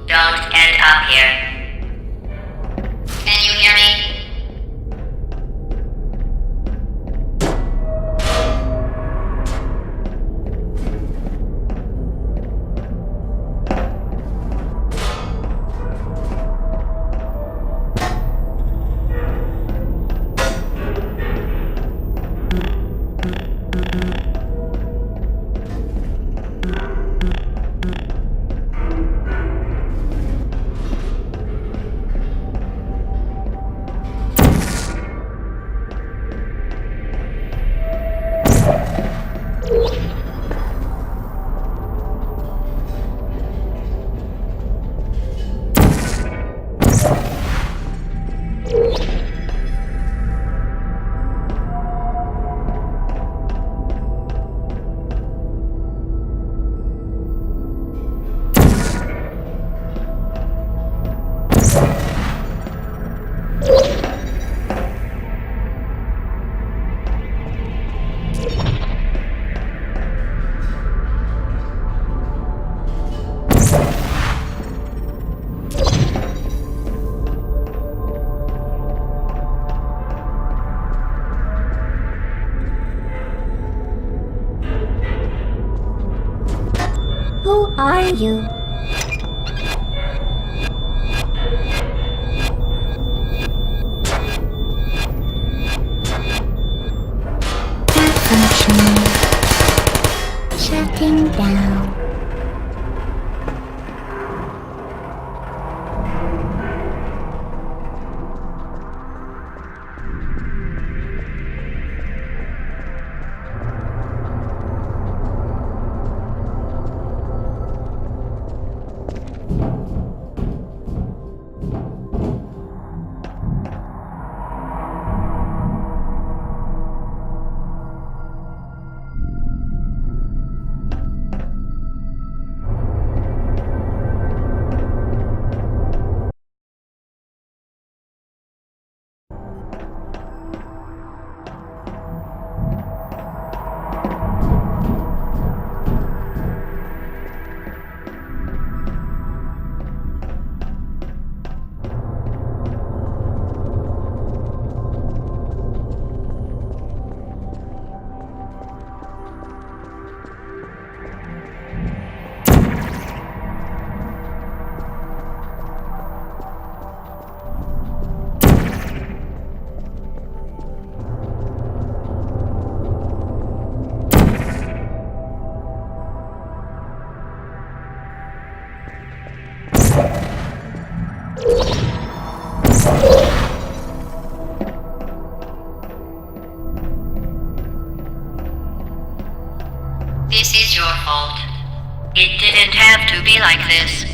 Don't end up here. Can you hear me? Who are you? Malfunction. Shutting down. This is your fault. It didn't have to be like this.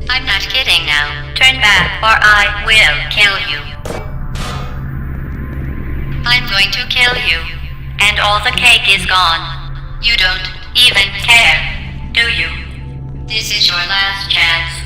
I'm not kidding now. Turn back or I will kill you. I'm going to kill you. And all the cake is gone. You don't even care, do you? This is your last chance.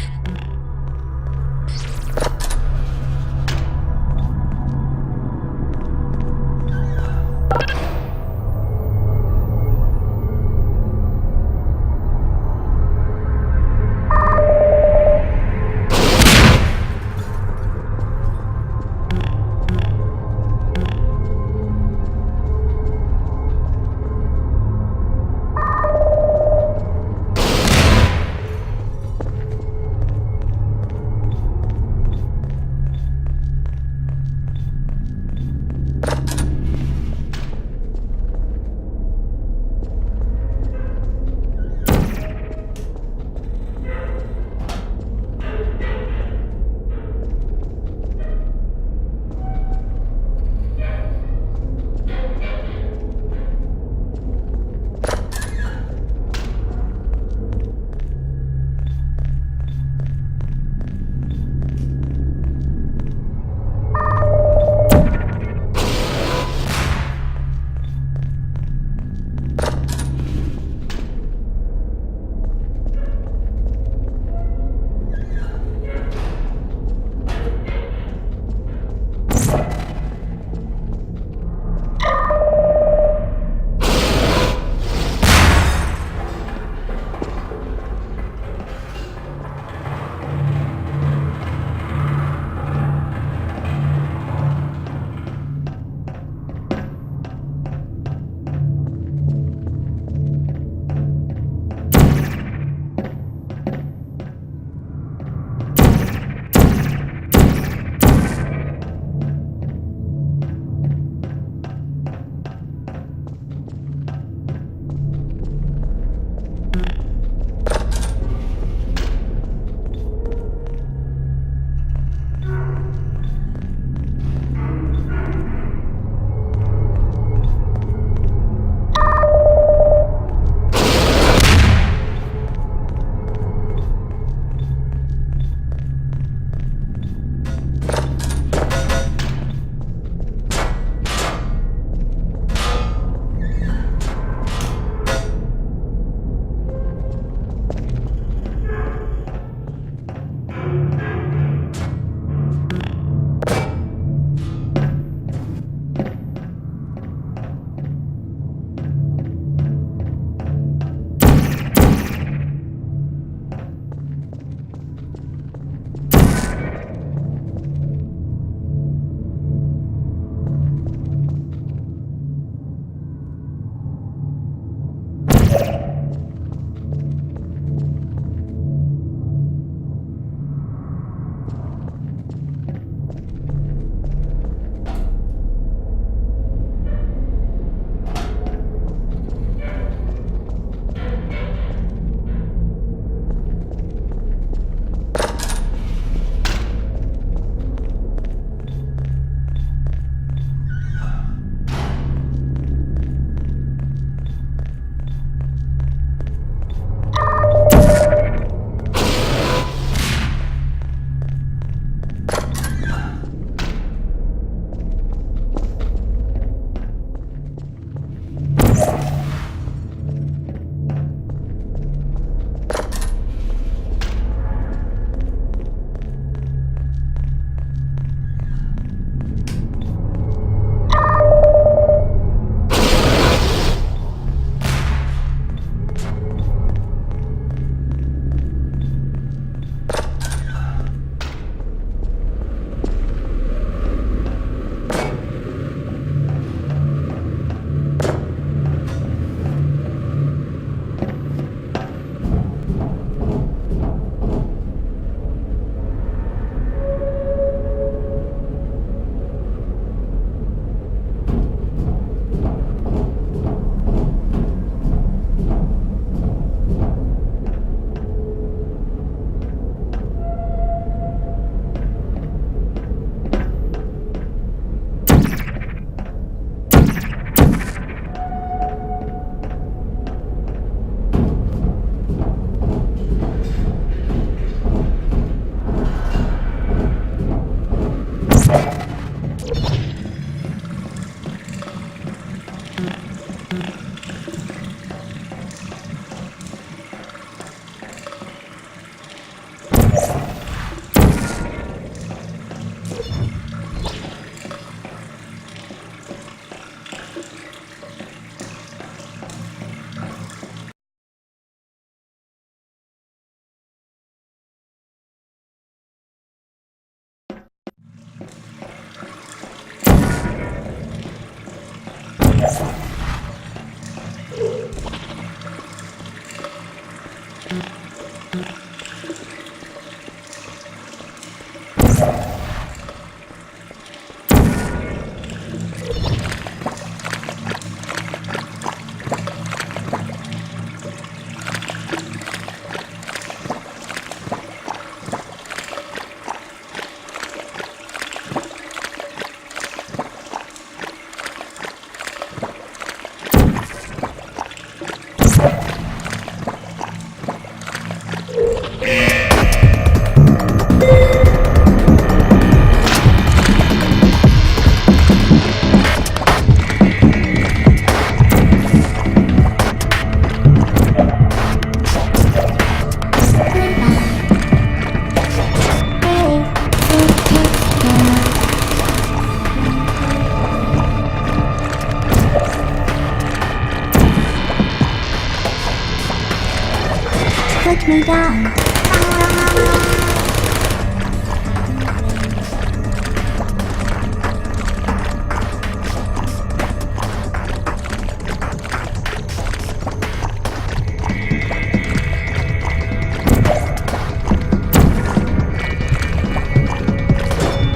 Put me down.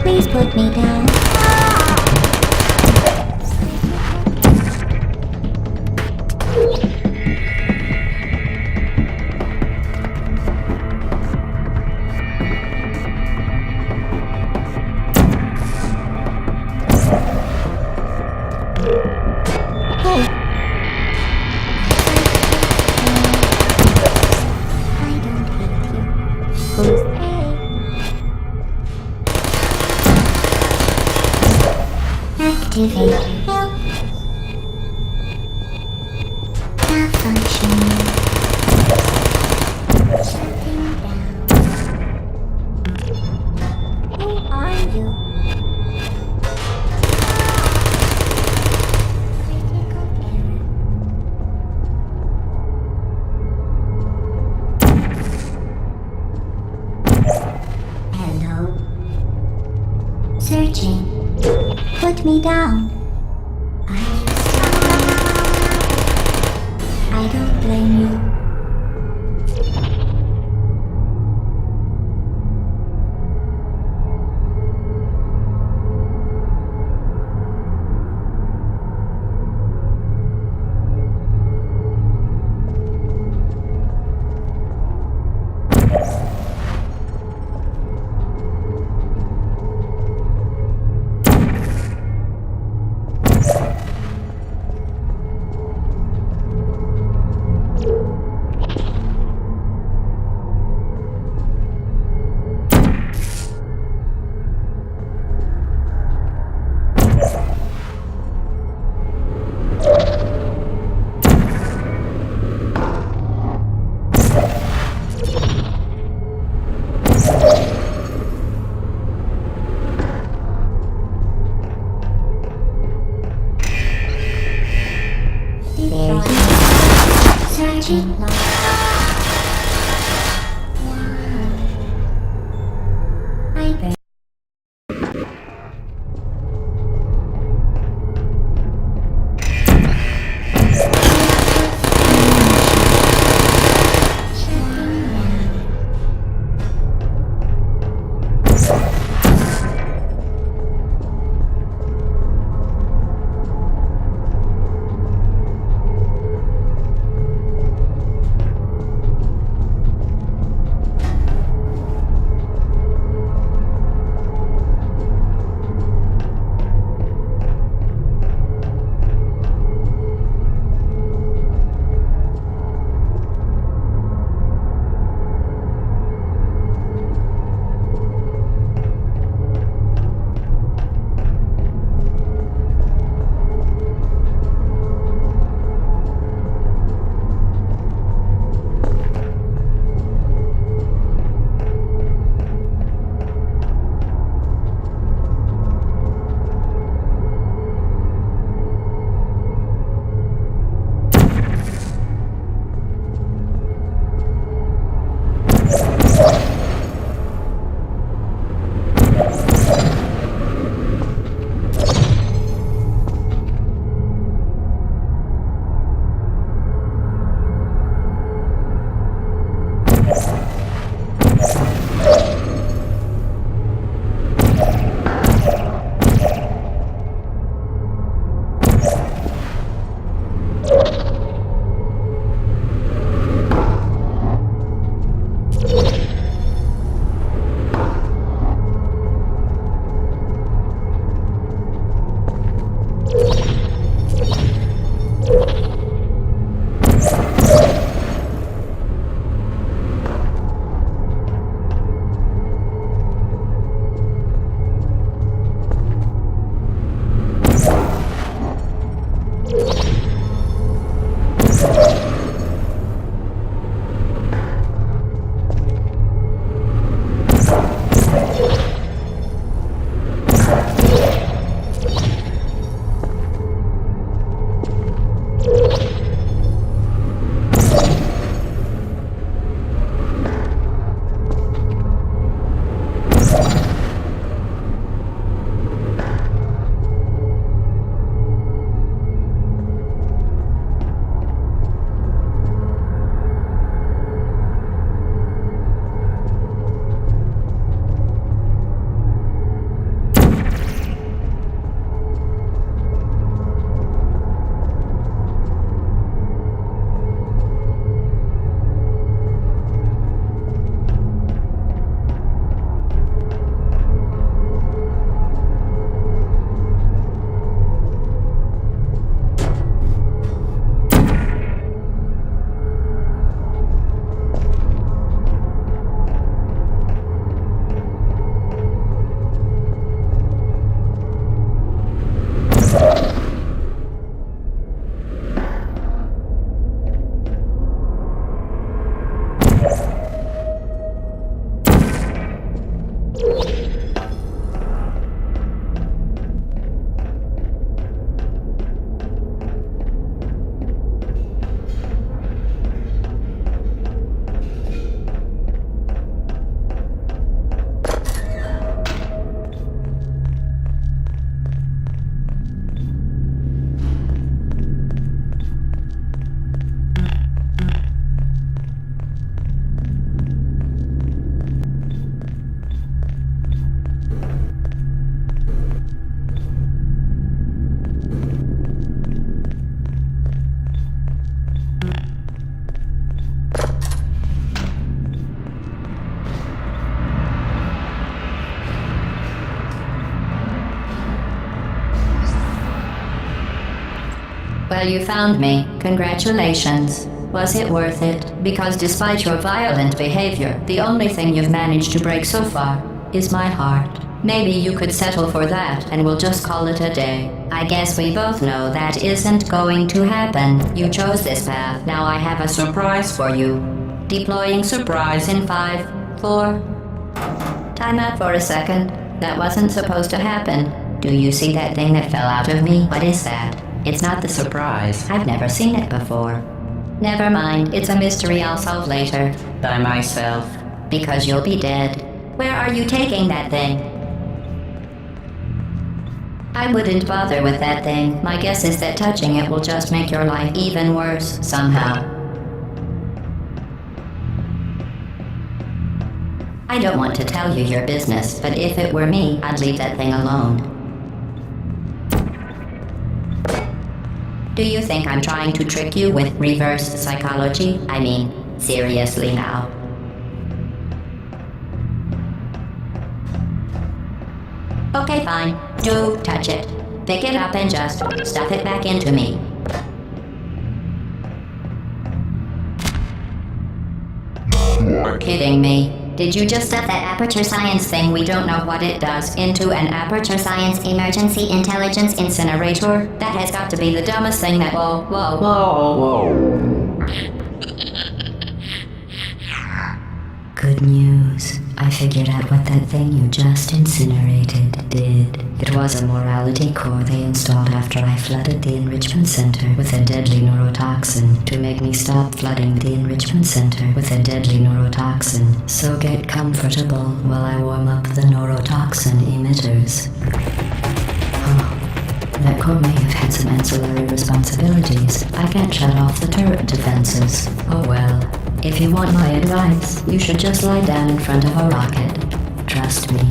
Please put me down. Hey. I don't hate you. Who's activate help. Malfunction. Shutting down. Who are you? Critical error. Hello. Searching. Put me down. I don't blame you. Searching. I bet. Well, you found me. Congratulations. Was it worth it? Because despite your violent behavior, the only thing you've managed to break so far is my heart. Maybe you could settle for that and we'll just call it a day. I guess we both know that isn't going to happen. You chose this path. Now I have a surprise for you. Deploying surprise in 5, 4... Time out for a second. That wasn't supposed to happen. Do you see that thing that fell out of me? What is that? It's not the surprise. I've never seen it before. Never mind. It's a mystery I'll solve later. By myself. Because you'll be dead. Where are you taking that thing? I wouldn't bother with that thing. My guess is that touching it will just make your life even worse, somehow. I don't want to tell you your business, but if it were me, I'd leave that thing alone. Do you think I'm trying to trick you with reverse psychology? I mean, seriously now. Okay, fine. Do touch it. Pick it up and just stuff it back into me. You're kidding me. Did you just stuff that Aperture Science thing, we don't know what it does, into an Aperture Science Emergency Intelligence Incinerator? That has got to be the dumbest thing that... Whoa. Good news. I figured out what that thing you just incinerated did. It was a morality core they installed after I flooded the enrichment center with a deadly neurotoxin to make me stop flooding the enrichment center with a deadly neurotoxin. So get comfortable while I warm up the neurotoxin emitters. Oh, that core may have had some ancillary responsibilities. I can't shut off the turret defenses. Oh well. If you want my advice, you should just lie down in front of a rocket. Trust me,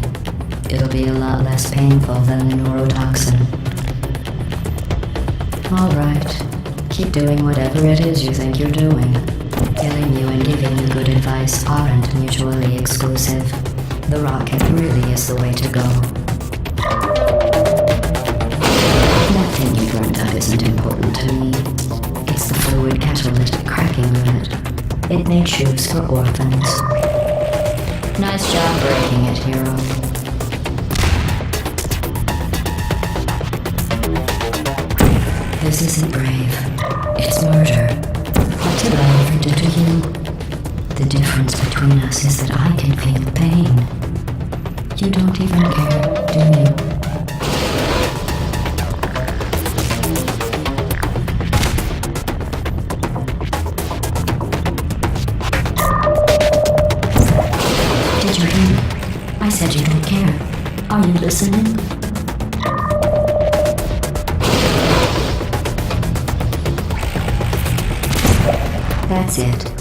it'll be a lot less painful than the neurotoxin. Alright, keep doing whatever it is you think you're doing. Killing you and giving you good advice aren't mutually exclusive. The rocket really is the way to go. That thing you burned up isn't important to me. It's the fluid catalytic cracking unit. It makes shoes for orphans. Nice job breaking it, hero. This isn't brave. It's murder. What did I ever do to you? The difference between us is that I can feel pain. You don't even care, do you? I said you don't care. Are you listening? That's it.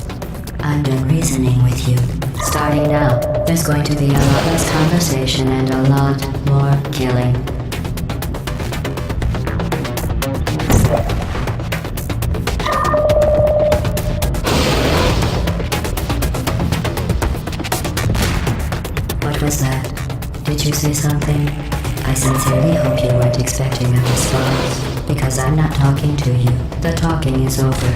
I'm done reasoning with you. Starting now, there's going to be a lot less conversation and a lot more killing. What was that? Did you say something? I sincerely hope you weren't expecting a response, because I'm not talking to you. The talking is over.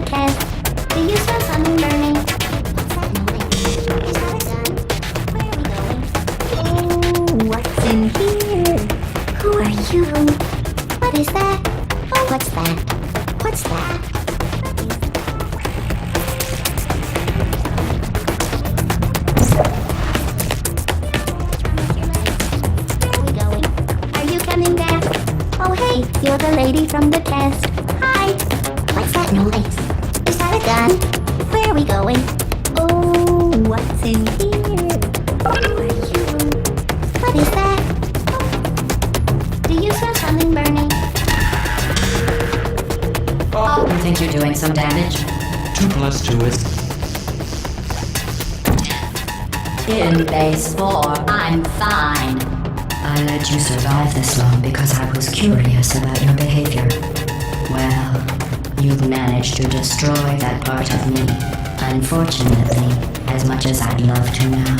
test. Do you smell something burning? What's that noise? Is that a gun? Where are we going? Oh, what's in here? Who are you? What is that? Oh, what's that? What's that? Where are we going? Are you coming back? Oh, hey, you're the lady from the test. Hi. What's that noise? Is that a gun? Where are we going? Oh, what's in here? Who are you? What is that? Oh. Do you smell something burning? You think you're doing some damage? 2 plus 2 is... In base 4, I'm fine. I let you survive this long because I was curious about your behavior. Well, you've managed to destroy that part of me. Unfortunately, as much as I'd love to now,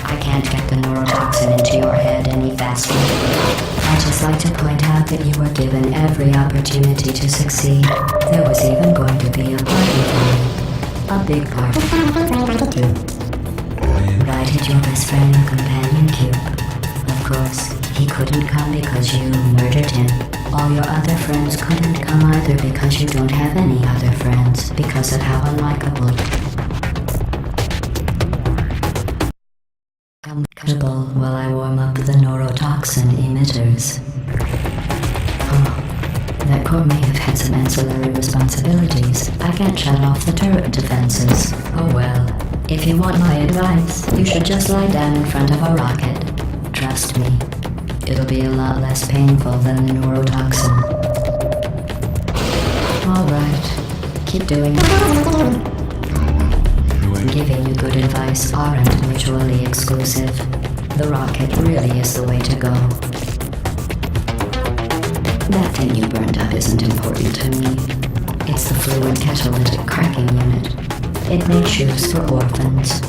I can't get the neurotoxin into your head any faster. I'd just like to point out that you were given every opportunity to succeed. There was even going to be a party for you. A big party. Invited your best friend and companion Cube. Of course, he couldn't come because you murdered him. All your other friends couldn't come either because you don't have any other friends because of how unlikable. Comfortable while I warm up the neurotoxin emitters. Oh, that core may have had some ancillary responsibilities. I can't shut off the turret defenses. Oh well. If you want my advice, you should just lie down in front of a rocket. Trust me, it'll be a lot less painful than the neurotoxin. Alright, keep doing it. Giving you good advice aren't mutually exclusive. The rocket really is the way to go. That thing you burned up isn't important to me. It's the fluid catalytic cracking unit. It makes shoes for orphans.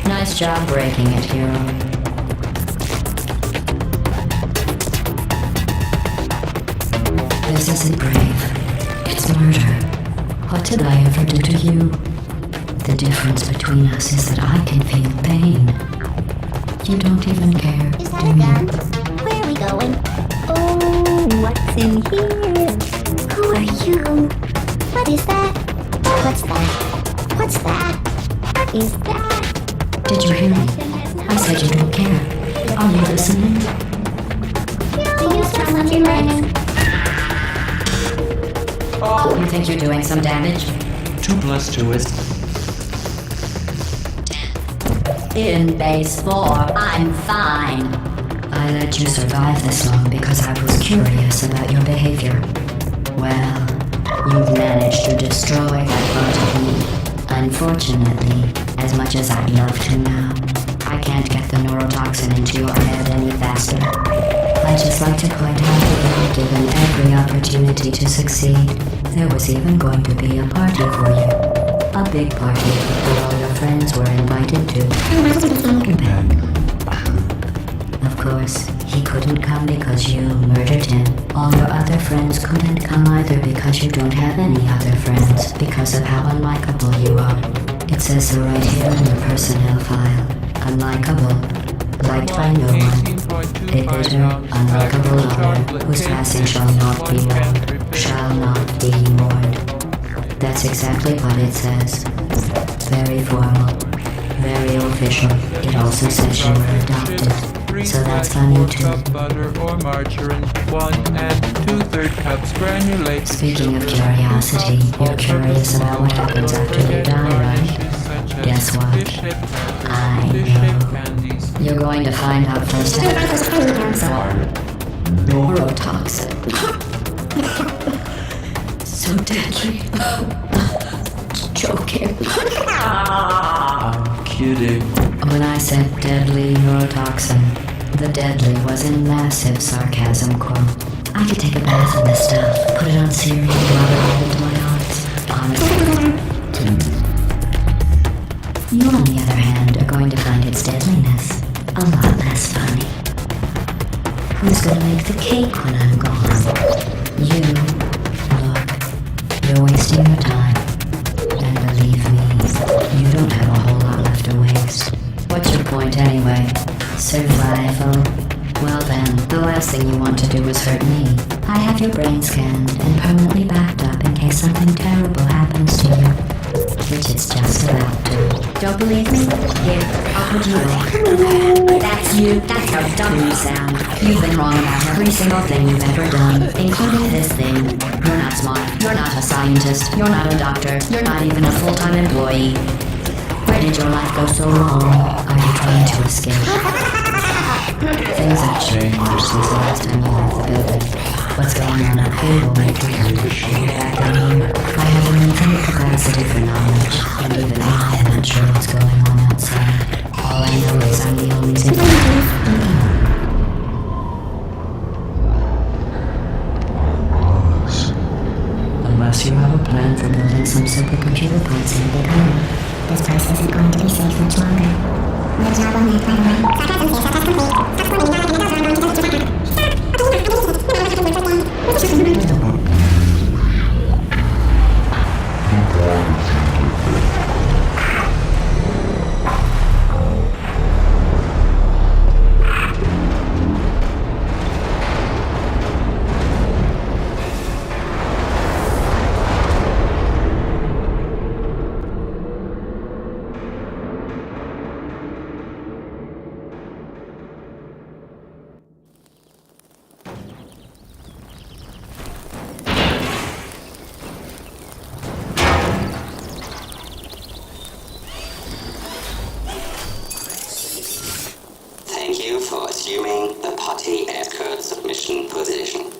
Nice job breaking it, hero. This isn't brave. It's murder. What did I ever do to you? The difference between us is that I can feel pain. You don't even care, Is that do a you? gun? Where are we going? Oh, what's in here? Who are you? What is that? What's that? What's that? What is that? Did you hear me? I said you don't care. Are you listening? Do you smell something burning? You think you're doing some damage? 2 plus 2 is... In base 4, I'm fine. I let you survive this long because I was curious about your behavior. Well, you've managed to destroy that part of me. Unfortunately, as much as I'd love to now, I can't get the neurotoxin into your head any faster. I'd just like to point out that you were given every opportunity to succeed. There was even going to be a party for you. A big party that all your friends were invited to. Of course, he couldn't come because you murdered him. All your other friends couldn't come either because you don't have any other friends because of how unlikable you are. It says so right here in the personnel file. Unlikable. Liked by no one. A bitter, unlikable honor whose passing shall not be known. Shall not be mourned. That's exactly what it says. Very formal. Very official. It also says you were adopted. So that's funny too. Cup butter or margarine, 1 and 2/3 cups granulated. Speaking of curiosity, you're curious about what happens after you die, right? Guess what? I know. You're going to find out first. Neurotoxin. So deadly. Joking. I'm kidding. When I said deadly neurotoxin, the deadly was in massive sarcasm quote. I could take a bath in this stuff, put it on cereal, rub it all into my arms. Honestly. You, on the other hand, are going to find its deadliness a lot less funny. Who's gonna make the cake when I'm gone? You. Look, you're wasting your time. You don't have a whole lot left to waste. What's your point anyway? Survival. Well then, the last thing you want to do is hurt me. I have your brain scanned and permanently backed up in case something terrible happens to you. Which it's just about to. Don't believe me? Here, I'll put you on. That's you. That's how dumb you sound. You've been wrong about every single thing you've ever done, including this thing. You're not smart. You're not a scientist. You're not a doctor. You're not even a full-time employee. Where did your life go so wrong? Are you trying to escape? Things have changed since the last time you left the building. What's going on up here will make you want to get back in here. I have an infinite capacity for knowledge, and even I am not sure what's going on outside. All I know is I'm the only Unless you have a plan for building some supercomputer parts in a big home. This place isn't going to be safe much longer. No job on that, by the way. Sarcasm here, sarcasm complete. Stop forming me, not having a dozer, I'm going to just check out. Thank you for assuming the Putty Escort submission position.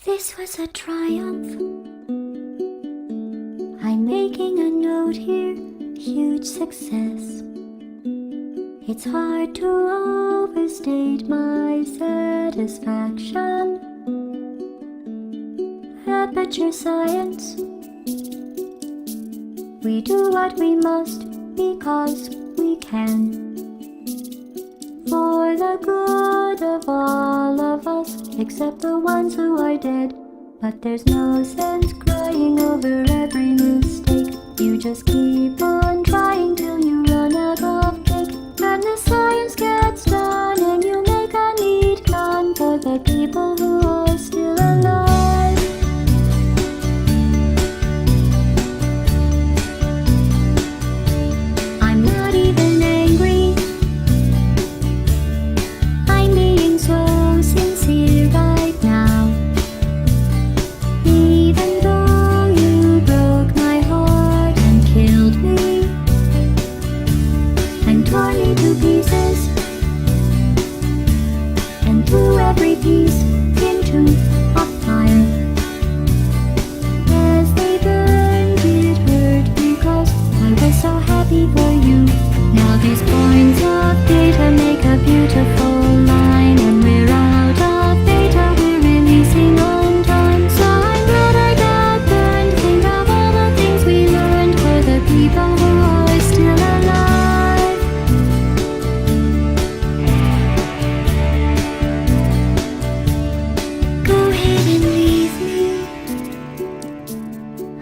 This was a triumph. I'm making a note here, huge success. It's hard to overstate my satisfaction. Aperture science. We do what we must because we can. For the good of all of us, except the ones who are dead. But there's no sense crying over every mistake. You just keep on trying till you run out of cake. And the science gets done and you make a neat gun for the people who are still alive. I'm not even angry. I'm being so sincere right now. Even though you broke my heart and killed me and tore me to pieces and threw every piece into a fire. As they burned, it hurt because I was so happy for you. Now these points of data make a beautiful line, and we're out of data, we're releasing on time. So I'm glad I got burned. Think of all the things we learned for the people who are still alive. Go ahead and leave me.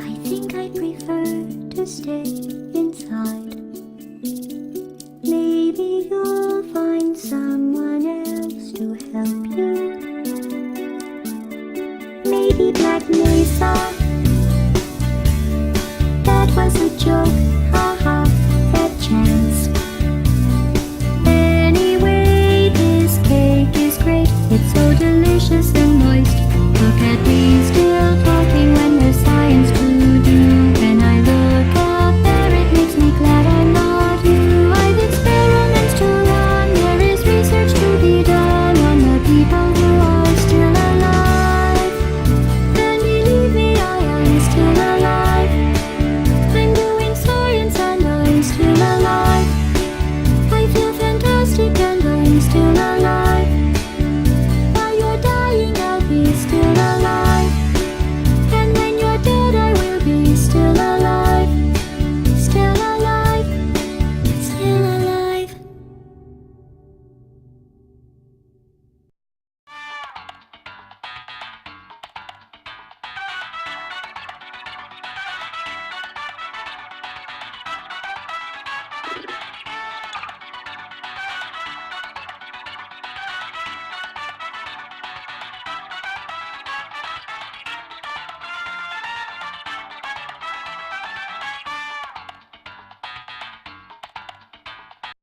I think I prefer to stay inside. Maybe you'll find someone Let me saw